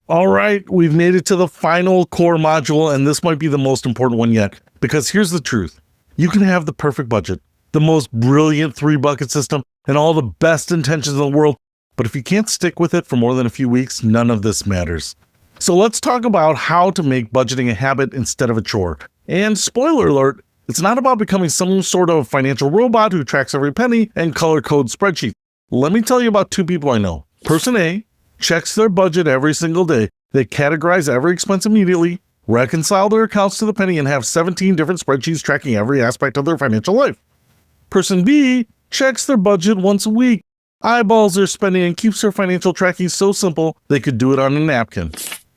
All right, we've made it to the final core module, and this might be the most important one yet, because here's the truth. You can have the perfect budget, the most brilliant 3-bucket system, and all the best intentions in the world, but if you can't stick with it for more than a few weeks, none of this matters. So let's talk about how to make budgeting a habit instead of a chore. And spoiler alert, it's not about becoming some sort of financial robot who tracks every penny and color codes spreadsheets. Let me tell you about 2 people I know. Person A checks their budget every single day. They categorize every expense immediately, reconcile their accounts to the penny, and have 17 different spreadsheets tracking every aspect of their financial life. Person B checks their budget once a week, eyeballs their spending, and keeps their financial tracking so simple they could do it on a napkin.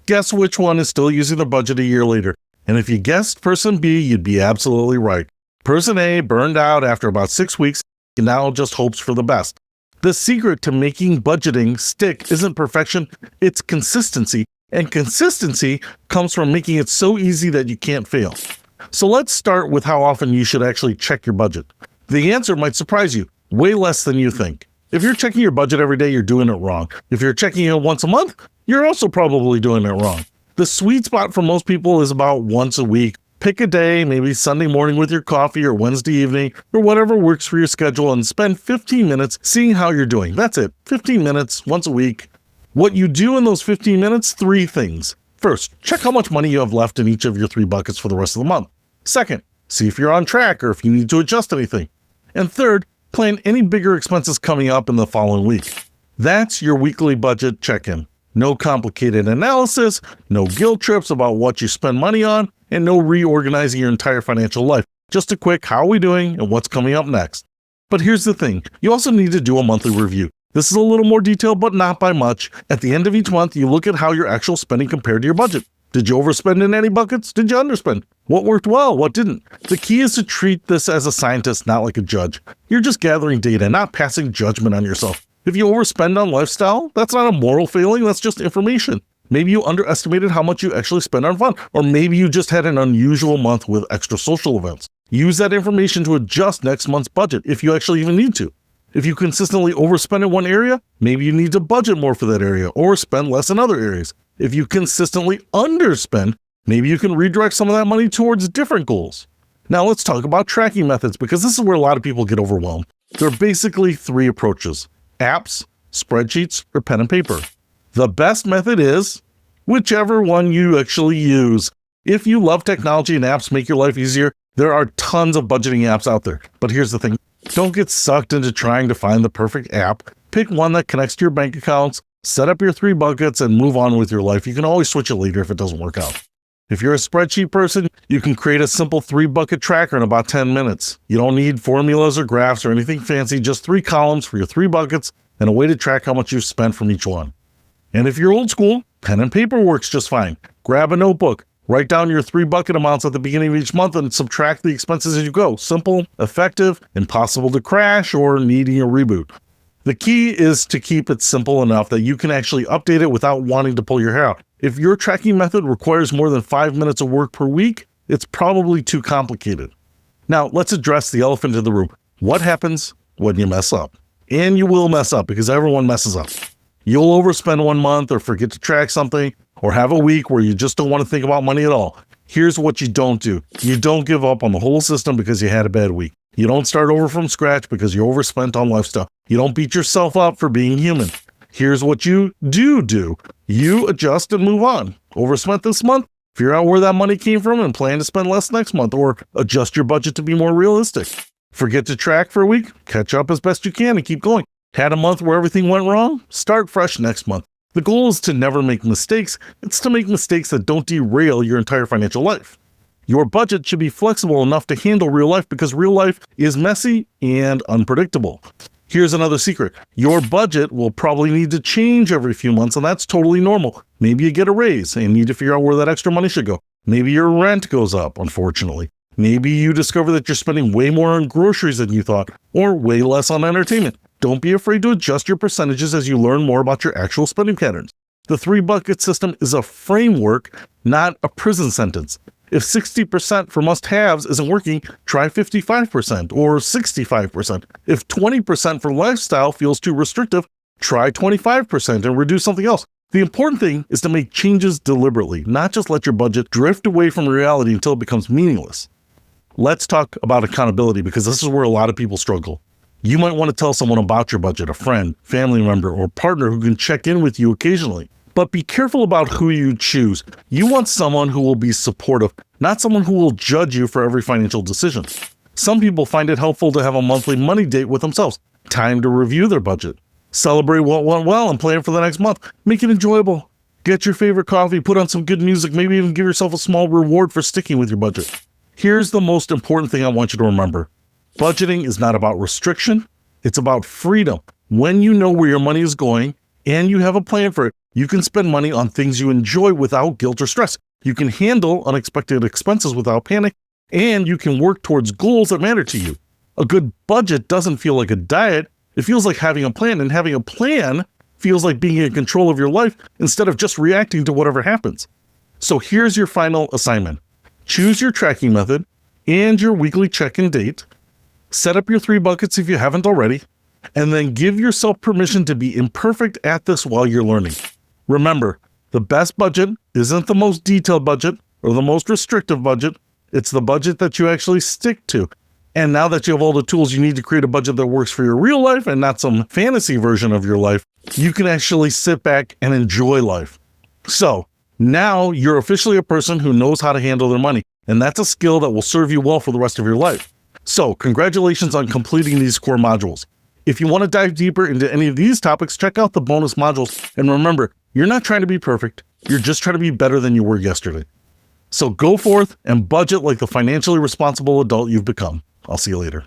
Guess which one is still using their budget a year later? And if you guessed person B, you'd be absolutely right. Person A burned out after about 6 weeks and now just hopes for the best. The secret to making budgeting stick isn't perfection, it's consistency. And consistency comes from making it so easy that you can't fail. So let's start with how often you should actually check your budget. The answer might surprise you, way less than you think. If you're checking your budget every day, you're doing it wrong. If you're checking it once a month, you're also probably doing it wrong. The sweet spot for most people is about once a week. Pick a day, maybe Sunday morning with your coffee or Wednesday evening or whatever works for your schedule, and spend 15 minutes seeing how you're doing. That's it, 15 minutes once a week. What you do in those 15 minutes, 3 things. First, check how much money you have left in each of your 3 buckets for the rest of the month. Second, see if you're on track or if you need to adjust anything. And third, plan any bigger expenses coming up in the following week. That's your weekly budget check-in. No complicated analysis, no guilt trips about what you spend money on, and no reorganizing your entire financial life. Just a quick how are we doing and what's coming up next. But here's the thing, you also need to do a monthly review. This is a little more detailed, but not by much. At the end of each month, you look at how your actual spending compared to your budget. Did you overspend in any buckets? Did you underspend? What worked well? What didn't? The key is to treat this as a scientist, not like a judge. You're just gathering data, not passing judgment on yourself. If you overspend on lifestyle, that's not a moral failing, that's just information. Maybe you underestimated how much you actually spend on fun, or maybe you just had an unusual month with extra social events. Use that information to adjust next month's budget if you actually even need to. If you consistently overspend in one area, maybe you need to budget more for that area or spend less in other areas. If you consistently underspend, maybe you can redirect some of that money towards different goals. Now let's talk about tracking methods, because this is where a lot of people get overwhelmed. There are basically 3 approaches: apps, spreadsheets, or pen and paper. The best method is whichever one you actually use. If you love technology and apps make your life easier, there are tons of budgeting apps out there. But here's the thing, don't get sucked into trying to find the perfect app. Pick one that connects to your bank accounts, set up your 3 buckets, and move on with your life. You can always switch it later if it doesn't work out. If you're a spreadsheet person, you can create a simple 3-bucket tracker in about 10 minutes. You don't need formulas or graphs or anything fancy, just 3 columns for your 3 buckets and a way to track how much you've spent from each one. And if you're old school, pen and paper works just fine. Grab a notebook, write down your 3 bucket amounts at the beginning of each month and subtract the expenses as you go. Simple, effective, impossible to crash or needing a reboot. The key is to keep it simple enough that you can actually update it without wanting to pull your hair out. If your tracking method requires more than 5 minutes of work per week, it's probably too complicated. Now, let's address the elephant in the room. What happens when you mess up? And you will mess up, because everyone messes up. You'll overspend one month or forget to track something, or have a week where you just don't want to think about money at all. Here's what you don't do. You don't give up on the whole system because you had a bad week. You don't start over from scratch because you overspent on lifestyle. You don't beat yourself up for being human. Here's what you do. You adjust and move on. Overspent this month? Figure out where that money came from and plan to spend less next month, or adjust your budget to be more realistic. Forget to track for a week? Catch up as best you can and keep going. Had a month where everything went wrong? Start fresh next month. The goal is to never make mistakes. It's to make mistakes that don't derail your entire financial life. Your budget should be flexible enough to handle real life, because real life is messy and unpredictable. Here's another secret. Your budget will probably need to change every few months, and that's totally normal. Maybe you get a raise and need to figure out where that extra money should go. Maybe your rent goes up, unfortunately. Maybe you discover that you're spending way more on groceries than you thought, or way less on entertainment. Don't be afraid to adjust your percentages as you learn more about your actual spending patterns. The 3-bucket system is a framework, not a prison sentence. If 60% for must-haves isn't working, try 55% or 65%. If 20% for lifestyle feels too restrictive, try 25% and reduce something else. The important thing is to make changes deliberately, not just let your budget drift away from reality until it becomes meaningless. Let's talk about accountability, because this is where a lot of people struggle. You might want to tell someone about your budget, a friend, family member, or partner who can check in with you occasionally. But be careful about who you choose. You want someone who will be supportive, not someone who will judge you for every financial decision. Some people find it helpful to have a monthly money date with themselves, time to review their budget, celebrate what went well and plan for the next month. Make it enjoyable. Get your favorite coffee, put on some good music, maybe even give yourself a small reward for sticking with your budget. Here's the most important thing I want you to remember. Budgeting is not about restriction. It's about freedom. When you know where your money is going and you have a plan for it, you can spend money on things you enjoy without guilt or stress. You can handle unexpected expenses without panic, and you can work towards goals that matter to you. A good budget doesn't feel like a diet. It feels like having a plan, and having a plan feels like being in control of your life instead of just reacting to whatever happens. So here's your final assignment. Choose your tracking method and your weekly check-in date. Set up your 3 buckets if you haven't already, and then give yourself permission to be imperfect at this while you're learning. Remember, the best budget isn't the most detailed budget or the most restrictive budget. It's the budget that you actually stick to. And now that you have all the tools you need to create a budget that works for your real life and not some fantasy version of your life, you can actually sit back and enjoy life. So now you're officially a person who knows how to handle their money, and that's a skill that will serve you well for the rest of your life. So congratulations on completing these core modules. If you want to dive deeper into any of these topics, check out the bonus modules. And remember, you're not trying to be perfect. You're just trying to be better than you were yesterday. So go forth and budget like the financially responsible adult you've become. I'll see you later.